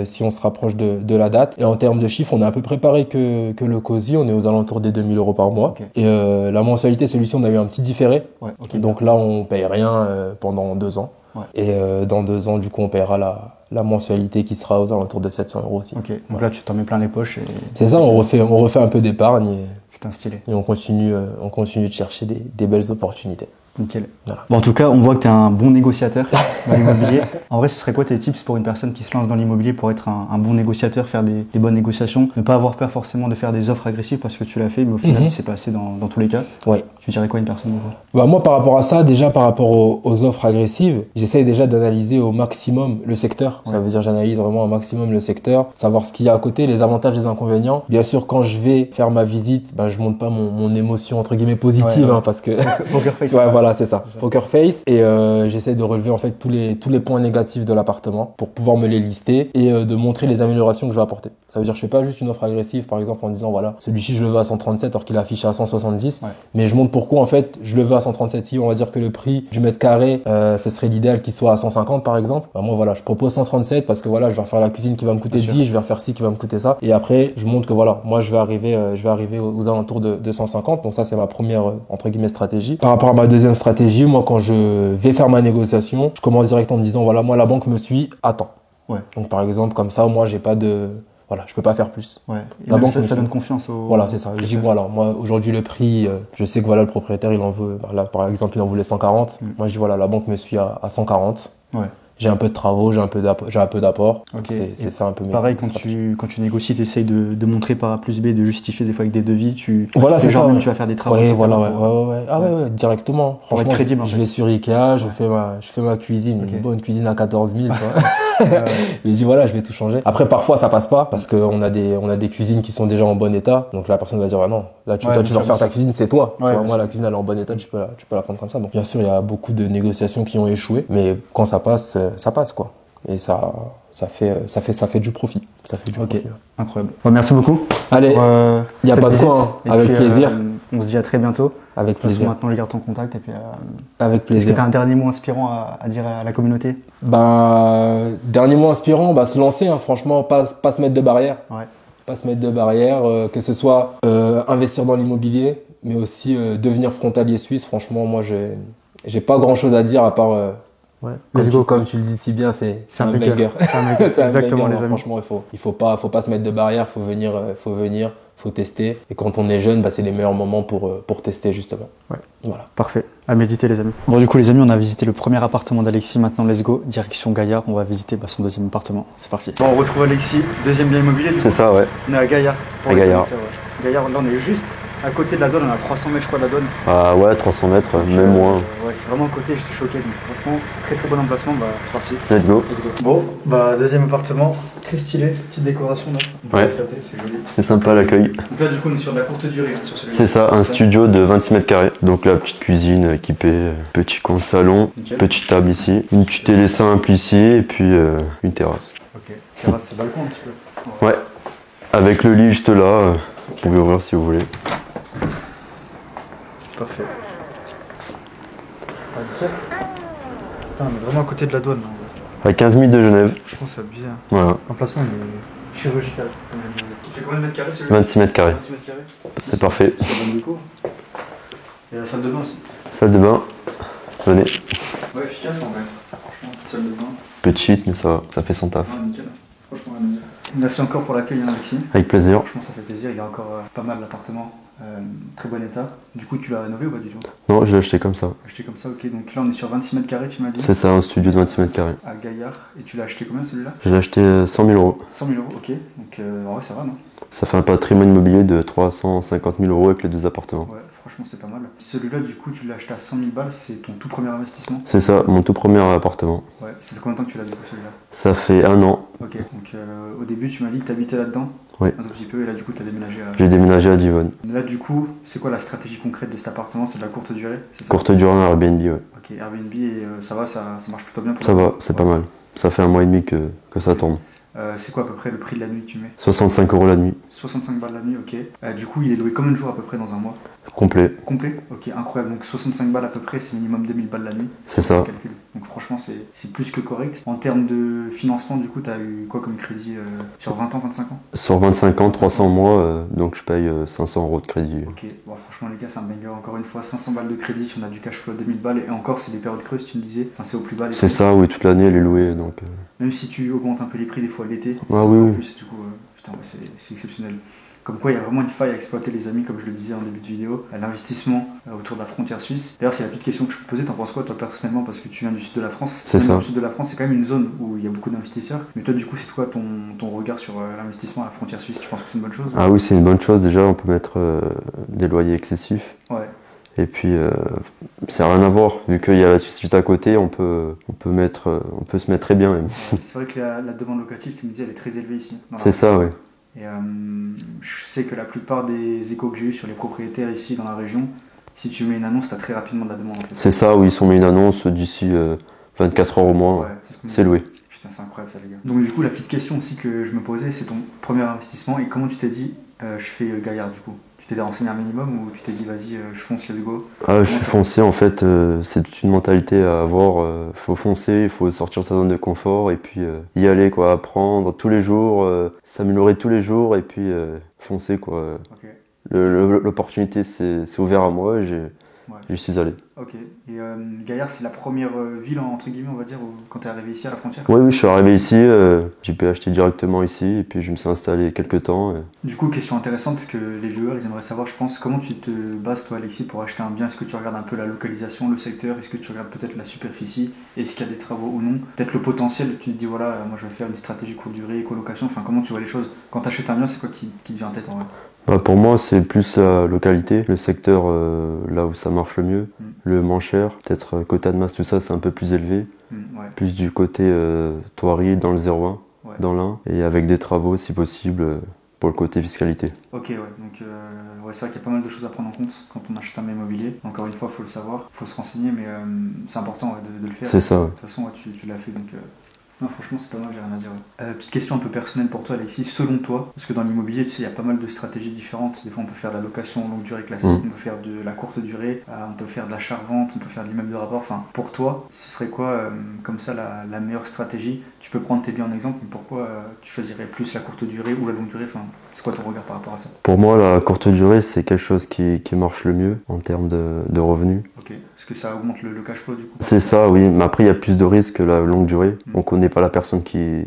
si on se rapproche de la date. Et en termes de chiffres, on est à peu près pareil que le Cozy. On est aux alentours des 2 000 € par mois. Okay. Et la mensualité, celui-ci, on a eu un petit différé. Ouais, okay. Donc là, on paye rien pendant 2 ans. Ouais. Et dans 2 ans, du coup, on paiera la mensualité qui sera aux alentours de 700 € aussi. Ok. Donc voilà. Là, tu t'en mets plein les poches. C'est ça, on refait un peu d'épargne. Putain, stylé. Et on continue de chercher des belles opportunités. Nickel. Voilà. Bon, en tout cas, on voit que tu es un bon négociateur dans l'immobilier. En vrai, ce serait quoi tes tips pour une personne qui se lance dans l'immobilier pour être un bon négociateur, faire des bonnes négociations, ne pas avoir peur forcément de faire des offres agressives parce que tu l'as fait, mais au final, c'est passé dans tous les cas. Ouais. Tu dirais quoi à une personne? Bah moi, par rapport à ça, déjà par rapport aux offres agressives, j'essaye déjà d'analyser au maximum le secteur. Ouais. Ça veut dire j'analyse vraiment au maximum le secteur, savoir ce qu'il y a à côté, les avantages, les inconvénients. Bien sûr, quand je vais faire ma visite, bah, je montre pas mon émotion entre guillemets positive, ouais. Hein, parce que Poker face. Ouais, voilà, c'est ça. Poker face. Et j'essaie de relever en fait tous les points négatifs de l'appartement pour pouvoir me les lister et de montrer les améliorations que je vais apporter. Ça veut dire je fais pas juste une offre agressive par exemple en disant voilà, celui-ci je le veux à 137 alors qu'il est affiché à 170, ouais. Mais je montre pourquoi en fait je le veux à 137. Si on va dire que le prix du mètre carré ce serait l'idéal qu'il soit à 150 par exemple, bah, moi voilà, je propose 137 parce que voilà, je vais refaire la cuisine qui va me coûter 10, je vais refaire ci qui va me coûter ça, et après je montre que voilà, moi je vais arriver aux alentours de 150. Donc ça c'est ma première entre guillemets stratégie. Par rapport à ma deuxième stratégie, moi quand je vais faire ma négociation, je commence direct en me disant voilà, moi la banque me suit, attends. Ouais. Donc par exemple comme ça, moi j'ai pas de voilà, je peux pas faire plus. Ouais. Et la banque ça donne confiance au. Voilà, c'est ça. Je dis voilà, moi aujourd'hui le prix, je sais que voilà le propriétaire il en veut. Là par exemple il en voulait 140. Moi je dis voilà, la banque me suit à 140. Ouais. J'ai un peu de travaux, j'ai un peu d'apport. Okay. C'est ça un peu. Pareil quand tu négocies, tu essayes de montrer par A plus B, de justifier des fois avec des devis. Voilà, c'est genre ça. Même tu vas faire des travaux. Ouais, voilà, ouais. Ah ouais, directement. Pour être crédible. Je vais sur Ikea, je fais ma cuisine, une bonne cuisine à 14 000. Et je dis voilà, je vais tout changer. Après parfois ça passe pas parce qu'on a des cuisines qui sont déjà en bon état. Donc la personne va dire ah non, là tu dois refaire ta cuisine, c'est toi. Ouais, moi la cuisine elle est en bon état, tu peux la prendre comme ça. Donc bien sûr il y a beaucoup de négociations qui ont échoué, mais quand ça passe quoi. Et ça fait du profit. Ça fait du profit. Incroyable. Bon, merci beaucoup. Allez, il n'y a pas de quoi, hein. Avec plaisir. On se dit à très bientôt. Avec plaisir. Maintenant, je garde ton contact. Et puis, avec plaisir. Est-ce que tu as un dernier mot inspirant à dire à la communauté? Dernier mot inspirant, se lancer, hein, franchement, pas se mettre de barrière. Ouais. Pas se mettre de barrière, que ce soit investir dans l'immobilier, mais aussi devenir frontalier suisse. Franchement, moi, j'ai pas grand-chose à dire à part... Ouais. Comme tu le dis si bien, c'est un banger. C'est exactement les amis. Franchement, il faut pas se mettre de barrière, faut venir, faut tester. Et quand on est jeune, c'est les meilleurs moments pour tester justement. Ouais. Voilà. Parfait. À méditer les amis. Bon du coup les amis, on a visité le premier appartement d'Alexis. Maintenant let's go, direction Gaillard. On va visiter son deuxième appartement. C'est parti. Bon, on retrouve Alexis, deuxième bien immobilier. C'est ça, ouais. On est à Gaillard. À Gaillard. Gaillard, là on est juste à côté de la Donne, on a 300 mètres je crois de la Donne. Ah ouais, 300 mètres, même moins. Ouais, ouais, c'est vraiment à côté, j'étais choqué. Donc franchement, très très bon emplacement, bah c'est parti. Let's go. Bon, bah deuxième appartement, très stylé, petite décoration là. Ouais. C'est joli. C'est sympa l'accueil. Donc là du coup on est sur de la courte durée sur celui-là. C'est ça, un studio de 26 mètres carrés. Donc la petite cuisine équipée, petit coin salon, Nickel. petite table ici, une petite télé simple ici et puis une terrasse. Ok. Terrasse, c'est balcon un petit peu. Ouais. Avec le lit juste là, vous pouvez ouvrir si vous voulez. Parfait. Ah, nickel. Putain, on est vraiment à côté de la douane. Là. À 15 000 de Genève. Je pense que c'est abusé. Hein. Voilà. L'emplacement il est chirurgical. Il fait combien de mètres carrés celui-là? 26 mètres carrés. 26 mètres carrés. C'est parfait. C'est bon déco. Et la salle de bain aussi. Salle de bain. Venez. Ouais, efficace en vrai. Franchement, petite salle de bain. Petite, mais ça fait son taf. Ah, nickel. Franchement, rien à dire. Merci encore pour l'accueil, Alexis. Avec plaisir. Franchement, ça fait plaisir. Il y a encore pas mal l'appartement. Très bon état. Du coup, tu l'as rénové ou pas du tout? Non, je l'ai acheté comme ça. Acheté comme ça, ok. Donc là, on est sur 26 mètres carrés, tu m'as dit. C'est ça, un studio de 26 mètres carrés. À Gaillard. Et tu l'as acheté combien celui-là? Je l'ai acheté 100 000 euros. 100 000 euros, ok. Donc en vrai, ça va, non? Ça fait un patrimoine immobilier de 350 000 euros avec les deux appartements. Ouais, franchement, c'est pas mal. Celui-là, du coup, tu l'as acheté à 100 000 balles. C'est ton tout premier investissement? C'est ça, mon tout premier appartement. Ouais. Ça fait combien de temps que tu l'as, du coup, celui-là? Ça fait 1 an. Ok. Donc au début, tu m'as dit que tu habitais là-dedans? Ouais. Un tout petit peu. Et là, du coup, tu as déménagé à... J'ai déménagé à Divonne. Là, du coup, c'est quoi la stratégie concrète de cet appartement? C'est de la courte durée? C'est ça? Courte durée en Airbnb, ouais. Ok, Airbnb, et ça va, ça marche plutôt bien pour Ça toi? va, c'est pas mal. Ça fait 1 mois et demi que ça tourne. C'est quoi à peu près le prix de la nuit que tu mets? 65 euros la nuit. 65 balles la nuit, ok. Du coup, il est loué combien de jours à peu près dans un mois? Complet. Complet? Ok, incroyable. Donc 65 balles à peu près, c'est minimum 2000 balles la nuit. C'est ça. Calcul. Donc franchement, c'est plus que correct. En termes de financement, du coup, tu as eu quoi comme crédit sur 20 ans, 25 ans? Sur 25 ans, 300 mois, donc je paye 500 euros de crédit. Ok, bon, franchement, les gars, c'est un banger. Encore une fois, 500 balles de crédit si on a du cash flow à 2000 balles. Et encore, c'est des périodes creuses, tu me disais. Enfin, c'est au plus bas. C'est ça, oui, toute l'année elle est louée. Donc, Même si tu augmentes un peu les prix des fois l'été. Ah oui, oui. Plus, du coup, putain, ouais, c'est exceptionnel. Comme quoi, il y a vraiment une faille à exploiter, les amis, comme je le disais en début de vidéo. L'investissement autour de la frontière suisse. D'ailleurs, c'est la petite question que je peux te poser. T'en penses quoi, toi, personnellement, parce que tu viens du sud de la France? C'est ça. Le sud de la France, c'est quand même une zone où il y a beaucoup d'investisseurs. Mais toi, du coup, c'est quoi ton regard sur l'investissement à la frontière suisse? Tu penses que c'est une bonne chose? Ah oui, c'est une bonne chose. Déjà, on peut mettre des loyers excessifs. Ouais. Et puis, c'est rien à voir. Vu qu'il y a la Suisse juste à côté, on peut se mettre très bien même. Ouais, c'est vrai que la demande locative, tu me disais, elle est très élevée ici. C'est ça, oui. Et je sais que la plupart des échos que j'ai eu sur les propriétaires ici dans la région, si tu mets une annonce, tu as très rapidement de la demande en fait. C'est ça, oui, ils ont mis une annonce d'ici 24 heures au moins. Ouais, c'est loué. Putain, c'est incroyable ça, les gars. Donc, du coup, la petite question aussi que je me posais, c'est ton premier investissement et comment tu t'es dit, je fais Gaillard du coup? Tu t'es renseigné un minimum ou tu t'es dit, vas-y, je fonce, let's go? Ah, je suis foncé, en fait, c'est toute une mentalité à avoir. Faut foncer, il faut sortir de sa zone de confort et puis y aller, quoi, apprendre tous les jours, s'améliorer tous les jours et puis foncer, quoi. Ok. L'opportunité s'est ouverte à moi et j'y suis allé. Ok. Et Gaillard, c'est la première ville, entre guillemets, on va dire, quand t'es arrivé ici à la frontière? Oui, je suis arrivé ici, j'ai pu acheter directement ici et puis je me suis installé quelques temps. Du coup, question intéressante que les viewers ils aimeraient savoir, je pense, comment tu te bases toi, Alexis, pour acheter un bien? Est-ce que tu regardes un peu la localisation, le secteur? Est-ce que tu regardes peut-être la superficie? Est-ce qu'il y a des travaux ou non? Peut-être le potentiel, tu te dis voilà, moi je vais faire une stratégie courte durée, colocation, enfin comment tu vois les choses? Quand tu achètes un bien, c'est quoi qui te vient en tête en vrai? Pour moi, c'est plus la localité, le secteur là où ça marche le mieux, le moins cher. Peut-être côté Annemasse, tout ça, c'est un peu plus élevé. Ouais. Plus du côté Thoiry, dans le 01, Ouais. dans l'Ain, et avec des travaux si possible pour le côté fiscalité. Ok, ouais, donc ouais, c'est vrai qu'il y a pas mal de choses à prendre en compte quand on achète un bien immobilier. Encore une fois, il faut le savoir, il faut se renseigner, mais c'est important ouais, de le faire. C'est ça, ouais. De toute façon, ouais, tu l'as fait, donc non, franchement, c'est pas mal, j'ai rien à dire. Ouais. Petite question un peu personnelle pour toi, Alexis, selon toi, parce que dans l'immobilier, tu sais, il y a pas mal de stratégies différentes. Des fois, on peut faire de la location longue durée classique, on peut faire de la courte durée, on peut faire de l'achat-revente, on peut faire de l'immeuble de rapport. Enfin, pour toi, ce serait quoi, comme ça, la meilleure stratégie? Tu peux prendre tes biens en exemple, mais pourquoi tu choisirais plus la courte durée ou la longue durée? Enfin, c'est quoi ton regard par rapport à ça? Pour moi, la courte durée, c'est quelque chose qui marche le mieux en termes de revenus. Ok, est-ce que ça augmente le cash flow du coup? C'est ça, oui, mais après, il y a plus de risques que la longue durée. On connaît pas la personne qui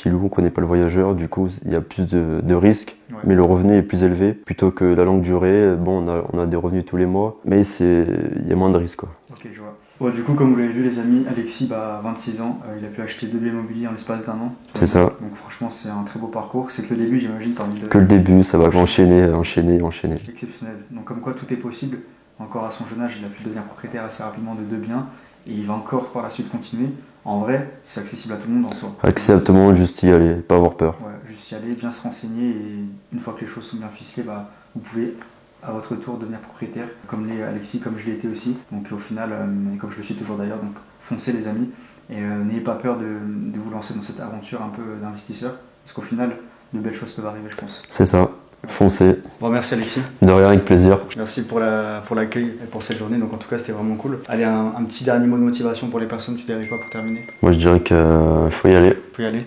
loue, on connaît pas le voyageur, du coup, il y a plus de risques, mais le revenu est plus élevé. Plutôt que la longue durée, bon, on a des revenus tous les mois, mais il y a moins de risques, quoi. Ok, je vois. Bon, du coup, comme vous l'avez vu, les amis, Alexis, 26 ans, il a pu acheter 2 biens immobiliers en l'espace d'un an. C'est ça. Donc, franchement, c'est un très beau parcours. C'est que le début, j'imagine, t'as envie de. Que le début, ça va enchaîner. Exceptionnel. Donc, comme quoi, tout est possible. encore à son jeune âge, il a pu devenir propriétaire assez rapidement de 2 biens et il va encore par la suite continuer. En vrai, c'est accessible à tout le monde en soi. Accessible à tout le monde, juste y aller, pas avoir peur. Ouais, juste y aller, bien se renseigner et une fois que les choses sont bien ficelées, vous pouvez à votre tour devenir propriétaire, comme l'est Alexis, comme je l'ai été aussi. Donc au final, et comme je le suis toujours d'ailleurs, donc foncez les amis et n'ayez pas peur de vous lancer dans cette aventure un peu d'investisseur, parce qu'au final, de belles choses peuvent arriver, je pense. C'est ça, foncez. Bon, merci Alexis. De rien, avec plaisir. Merci pour l'accueil et pour cette journée, donc en tout cas c'était vraiment cool. Allez, un petit dernier mot de motivation pour les personnes, tu dirais quoi pour terminer? Moi je dirais qu'il faut y aller.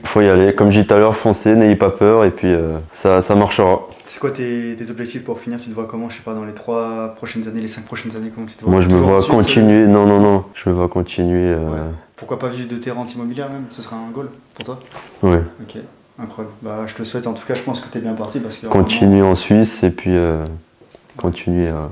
Faut y aller, comme j'ai dit tout à l'heure, foncez, n'ayez pas peur et puis ça marchera. C'est quoi tes objectifs pour finir? Tu te vois comment, je sais pas, dans les 3 prochaines années, les 5 prochaines années, comment tu te vois? Moi je me vois continuer, non, je me vois continuer. Ouais. Pourquoi pas vivre de tes rentes immobilières même? Ce serait un goal pour toi? Ouais. Ok, incroyable. Bah je te souhaite, en tout cas je pense que t'es bien parti parce que... Continuer en Suisse et puis continuer à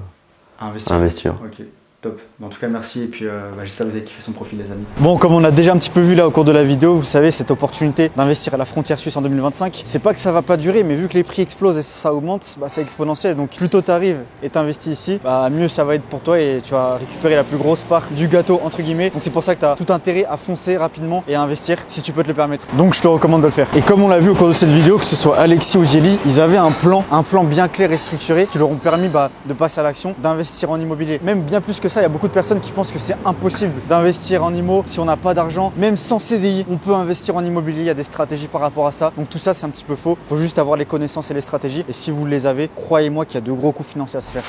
investir. Ok. Top. En tout cas, merci et puis j'espère que vous avez kiffé son profil, les amis. Bon, comme on a déjà un petit peu vu là au cours de la vidéo, vous savez, cette opportunité d'investir à la frontière suisse en 2025, c'est pas que ça va pas durer, mais vu que les prix explosent et ça augmente, c'est exponentiel. Donc plus tôt t'arrives et t'investis ici, mieux ça va être pour toi et tu vas récupérer la plus grosse part du gâteau entre guillemets. Donc c'est pour ça que tu as tout intérêt à foncer rapidement et à investir si tu peux te le permettre. Donc je te recommande de le faire. Et comme on l'a vu au cours de cette vidéo, que ce soit Alexis ou Jelly, ils avaient un plan bien clair et structuré qui leur ont permis de passer à l'action, d'investir en immobilier. Même bien plus que ça, il y a beaucoup de personnes qui pensent que c'est impossible d'investir en immo si on n'a pas d'argent. Même sans CDI, on peut investir en immobilier, il y a des stratégies par rapport à ça. Donc tout ça, c'est un petit peu faux. Il faut juste avoir les connaissances et les stratégies. Et si vous les avez, croyez-moi qu'il y a de gros coûts financiers à se faire.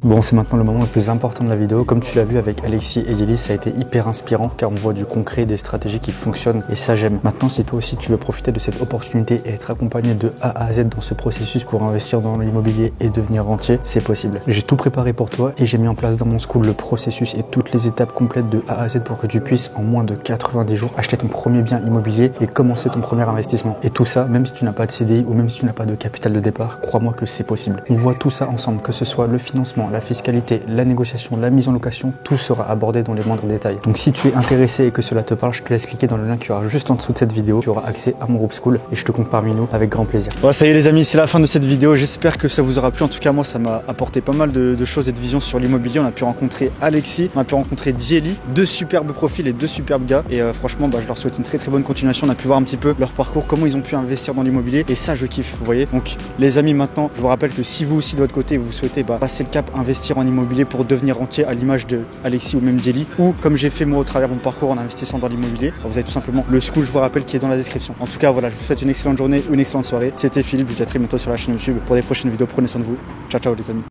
Bon, c'est maintenant le moment le plus important de la vidéo. Comme tu l'as vu avec Alexis et Jelly, ça a été hyper inspirant car on voit du concret, des stratégies qui fonctionnent et ça j'aime. Maintenant, si toi aussi tu veux profiter de cette opportunité et être accompagné de A à Z dans ce processus pour investir dans l'immobilier et devenir rentier, c'est possible. J'ai tout préparé pour toi et j'ai mis en place dans mon school le processus et toutes les étapes complètes de A à Z pour que tu puisses en moins de 90 jours acheter ton premier bien immobilier et commencer ton premier investissement. Et tout ça, même si tu n'as pas de CDI ou même si tu n'as pas de capital de départ, crois-moi que c'est possible. On voit tout ça ensemble, que ce soit le financement, la fiscalité, la négociation, la mise en location, tout sera abordé dans les moindres détails. Donc si tu es intéressé et que cela te parle, je te laisse cliquer dans le lien qui aura juste en dessous de cette vidéo. Tu auras accès à mon groupe school et je te compte parmi nous avec grand plaisir. Bon, ça y est les amis, c'est la fin de cette vidéo. J'espère que ça vous aura plu. En tout cas, moi, ça m'a apporté pas mal de choses et de visions sur l'immobilier. On a pu rencontrer Alexis, on a pu rencontrer Jelly, 2 superbes profils et 2 superbes gars. Et franchement, je leur souhaite une très bonne continuation. On a pu voir un petit peu leur parcours, comment ils ont pu investir dans l'immobilier. Et ça, je kiffe, vous voyez. Donc les amis, maintenant, je vous rappelle que si vous aussi de votre côté, vous souhaitez passer le cap, investir en immobilier pour devenir rentier à l'image de Alexis ou même Jelly, ou comme j'ai fait moi au travers de mon parcours en investissant dans l'immobilier, vous avez tout simplement le school, je vous rappelle, qui est dans la description. En tout cas, voilà, je vous souhaite une excellente journée ou une excellente soirée. C'était Philippe, je vous dis à très bientôt sur la chaîne YouTube pour des prochaines vidéos. Prenez soin de vous. Ciao, ciao les amis.